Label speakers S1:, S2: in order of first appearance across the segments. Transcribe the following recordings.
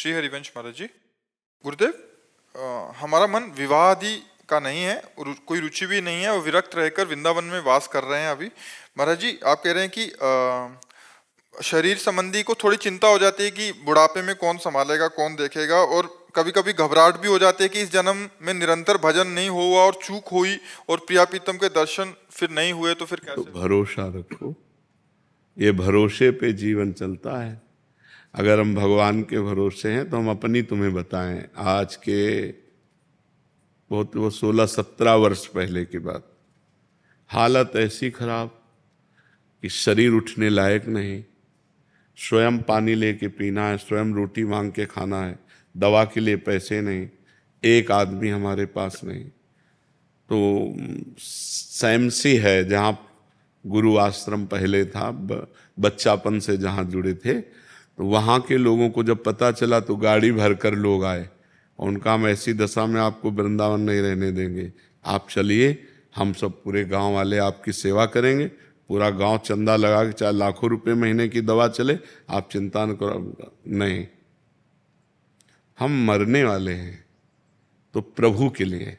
S1: श्री हरिवंश महाराज जी। गुरुदेव, हमारा मन विवाह आदि का नहीं है, कोई रुचि भी नहीं है और विरक्त रहकर वृंदावन में वास कर रहे हैं अभी। महाराज जी, आप कह रहे हैं कि शरीर संबंधी को थोड़ी चिंता हो जाती है कि बुढ़ापे में कौन संभालेगा, कौन देखेगा, और कभी कभी घबराहट भी हो जाती है कि इस जन्म में निरंतर भजन नहीं हुआ और चूक हुई और प्रिया प्रीतम के दर्शन फिर नहीं हुए तो फिर कैसे?
S2: तो भरोसा रखो, ये भरोसे पे जीवन चलता है। अगर हम भगवान के भरोसे हैं तो हम अपनी तुम्हें बताएं, आज के बहुत वो 16-17 वर्ष पहले की बात, हालत ऐसी खराब कि शरीर उठने लायक नहीं, स्वयं पानी लेके पीना है, स्वयं रोटी मांग के खाना है, दवा के लिए पैसे नहीं, एक आदमी हमारे पास नहीं। तो सैमसी है जहाँ गुरु आश्रम पहले था, बच्चापन से जहाँ जुड़े थे, तो वहाँ के लोगों को जब पता चला तो गाड़ी भरकर लोग आए और उनका हम ऐसी दशा में आपको वृंदावन नहीं रहने देंगे, आप चलिए, हम सब पूरे गांव वाले आपकी सेवा करेंगे, पूरा गांव चंदा लगा के चाहे लाखों रुपए महीने की दवा चले, आप चिंता न करो। नहीं, हम मरने वाले हैं तो प्रभु के लिए,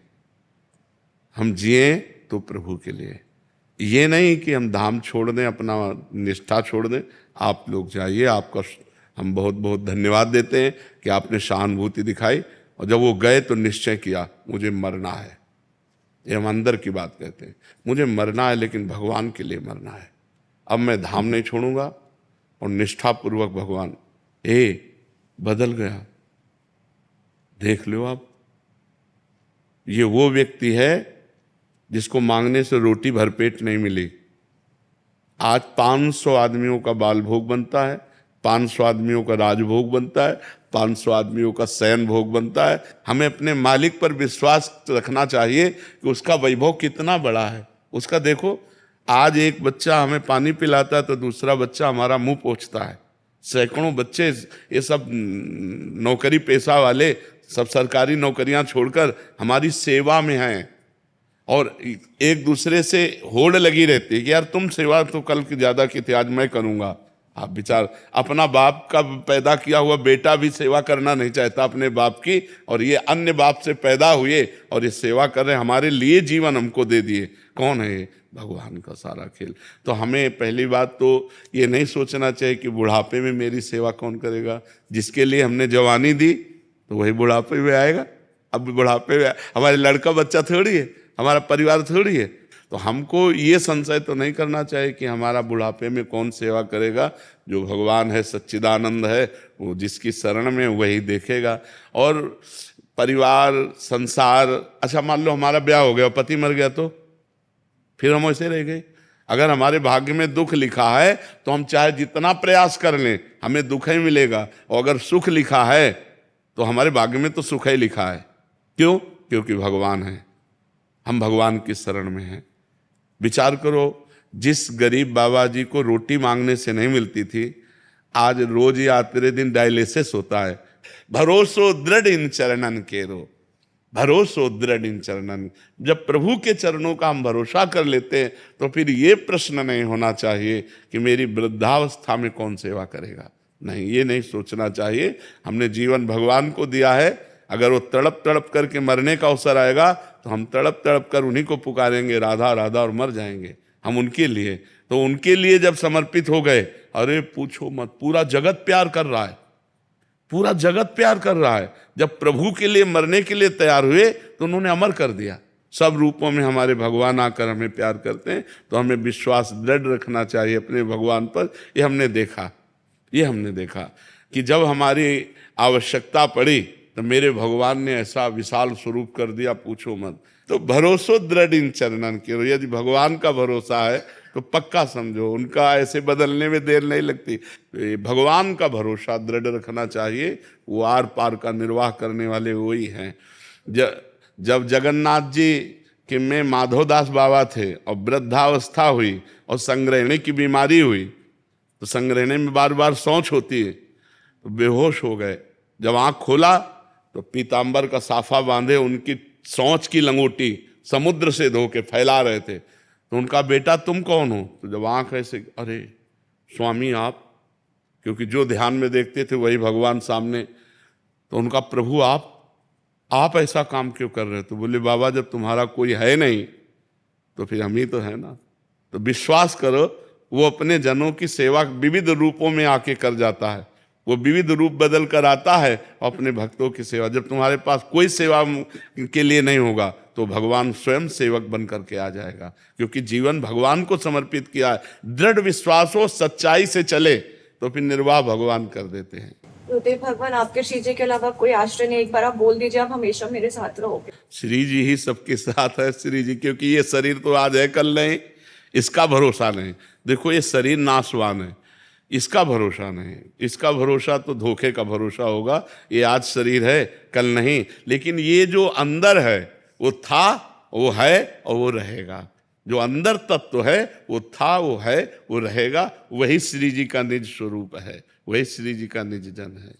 S2: हम जिए तो प्रभु के लिए। ये नहीं कि हम धाम छोड़ दें, अपना निष्ठा छोड़ दें। आप लोग जाइए, आपका हम बहुत बहुत धन्यवाद देते हैं कि आपने सहानुभूति दिखाई, और जब वो गए तो निश्चय किया मुझे मरना है। ये हम अंदर की बात कहते हैं, मुझे मरना है लेकिन भगवान के लिए मरना है। अब मैं धाम नहीं छोड़ूंगा, और निष्ठापूर्वक भगवान बदल गया। देख लो आप, ये वो व्यक्ति है जिसको मांगने से रोटी भरपेट नहीं मिली। आज 500 आदमियों का बाल भोग बनता है, 500 आदमियों का राजभोग बनता है, 500 आदमियों का शयन भोग बनता है। हमें अपने मालिक पर विश्वास रखना चाहिए कि उसका वैभव कितना बड़ा है। उसका देखो, आज एक बच्चा हमें पानी पिलाता है तो दूसरा बच्चा हमारा मुंह पोंछता है। सैकड़ों बच्चे, ये सब नौकरी पेशा वाले, सब सरकारी नौकरियां छोड़कर हमारी सेवा में हैं, और एक दूसरे से होड़ लगी रहती है कि यार तुम सेवा तो कल की ज्यादा की थी, आज मैं करूंगा। आप विचार, अपना बाप का पैदा किया हुआ बेटा भी सेवा करना नहीं चाहता अपने बाप की, और ये अन्य बाप से पैदा हुए और ये सेवा कर रहे, हमारे लिए जीवन हमको दे दिए। कौन है ये? भगवान का सारा खेल। तो हमें पहली बात तो ये नहीं सोचना चाहिए कि बुढ़ापे में मेरी सेवा कौन करेगा। जिसके लिए हमने जवानी दी तो वही बुढ़ापे में आएगा। अब बुढ़ापे में हमारे लड़का बच्चा थोड़ी है, हमारा परिवार थोड़ी है। तो हमको ये संशय तो नहीं करना चाहिए कि हमारा बुढ़ापे में कौन सेवा करेगा। जो भगवान है, सच्चिदानंद है, वो जिसकी शरण में वही देखेगा। और परिवार, संसार, अच्छा मान लो हमारा ब्याह हो गया, पति मर गया तो फिर हम ऐसे रह गए। अगर हमारे भाग्य में दुख लिखा है तो हम चाहे जितना प्रयास कर लें हमें दुख ही मिलेगा, और अगर सुख लिखा है तो हमारे भाग्य में तो सुख ही लिखा है। क्यों? क्योंकि भगवान है, हम भगवान की शरण में हैं। विचार करो, जिस गरीब बाबा जी को रोटी मांगने से नहीं मिलती थी, आज रोज या तेरे दिन डायलिसिस होता है। भरोसो दृढ़ इन चरणन केरो, भरोसो दृढ़ इन चरणन। जब प्रभु के चरणों का हम भरोसा कर लेते हैं तो फिर ये प्रश्न नहीं होना चाहिए कि मेरी वृद्धावस्था में कौन सेवा करेगा। नहीं, ये नहीं सोचना चाहिए। हमने जीवन भगवान को दिया है, अगर वो तड़प तड़प करके मरने का अवसर आएगा तो हम तड़प तड़प कर उन्हीं को पुकारेंगे, राधा राधा, और मर जाएंगे हम उनके लिए। तो उनके लिए जब समर्पित हो गए, अरे पूछो मत, पूरा जगत प्यार कर रहा है, पूरा जगत प्यार कर रहा है। जब प्रभु के लिए मरने के लिए तैयार हुए तो उन्होंने अमर कर दिया। सब रूपों में हमारे भगवान आकर हमें प्यार करते हैं, तो हमें विश्वास दृढ़ रखना चाहिए अपने भगवान पर। ये हमने देखा कि जब हमारी आवश्यकता पड़ी तो मेरे भगवान ने ऐसा विशाल स्वरूप कर दिया, पूछो मत। तो भरोसो दृढ़ इन चरणन के, यदि भगवान का भरोसा है तो पक्का समझो उनका ऐसे बदलने में देर नहीं लगती। भगवान का भरोसा दृढ़ रखना चाहिए, वो आर पार का निर्वाह करने वाले वही हैं। जब जगन्नाथ जी के में माधवदास बाबा थे और वृद्धावस्था हुई और संग्रहणी की बीमारी हुई, तो संग्रहणी में बार बार शौच होती है, तो बेहोश हो गए। जब आँख खोला तो पीताम्बर का साफा बांधे उनकी शौच की लंगोटी समुद्र से धो के फैला रहे थे। तो उनका बेटा तुम कौन हो? तो जब आँख ऐसे, अरे स्वामी आप, क्योंकि जो ध्यान में देखते थे वही भगवान सामने। तो उनका प्रभु आप ऐसा काम क्यों कर रहे हो? तो बोले बाबा जब तुम्हारा कोई है नहीं तो फिर हम ही तो है ना। तो विश्वास करो, वो अपने जनों की सेवा विविध रूपों में आके कर जाता है, वो विविध रूप बदल कर आता है अपने भक्तों की सेवा। जब तुम्हारे पास कोई सेवा के लिए नहीं होगा तो भगवान स्वयं सेवक बन करके आ जाएगा, क्योंकि जीवन भगवान को समर्पित किया है। दृढ़ विश्वास हो, सच्चाई से चले तो फिर निर्वाह भगवान कर देते हैं।
S3: गुरुदेव भगवान आपके श्री जी के अलावा कोई आश्रय नहीं, एक बार आप बोल दीजिए आप हमेशा मेरे साथ रहोगे।
S2: श्री जी ही सबके साथ है, श्री जी, क्योंकि ये शरीर तो आज है कल नहीं, इसका भरोसा नहीं। देखो ये शरीर नाशवान है, इसका भरोसा नहीं, इसका भरोसा तो धोखे का भरोसा होगा। ये आज शरीर है कल नहीं, लेकिन ये जो अंदर है वो था, वो है और वो रहेगा। जो अंदर तत्व है वो था, वो है, वो रहेगा। वही श्री जी का निज स्वरूप है, वही श्री जी का निज जन है।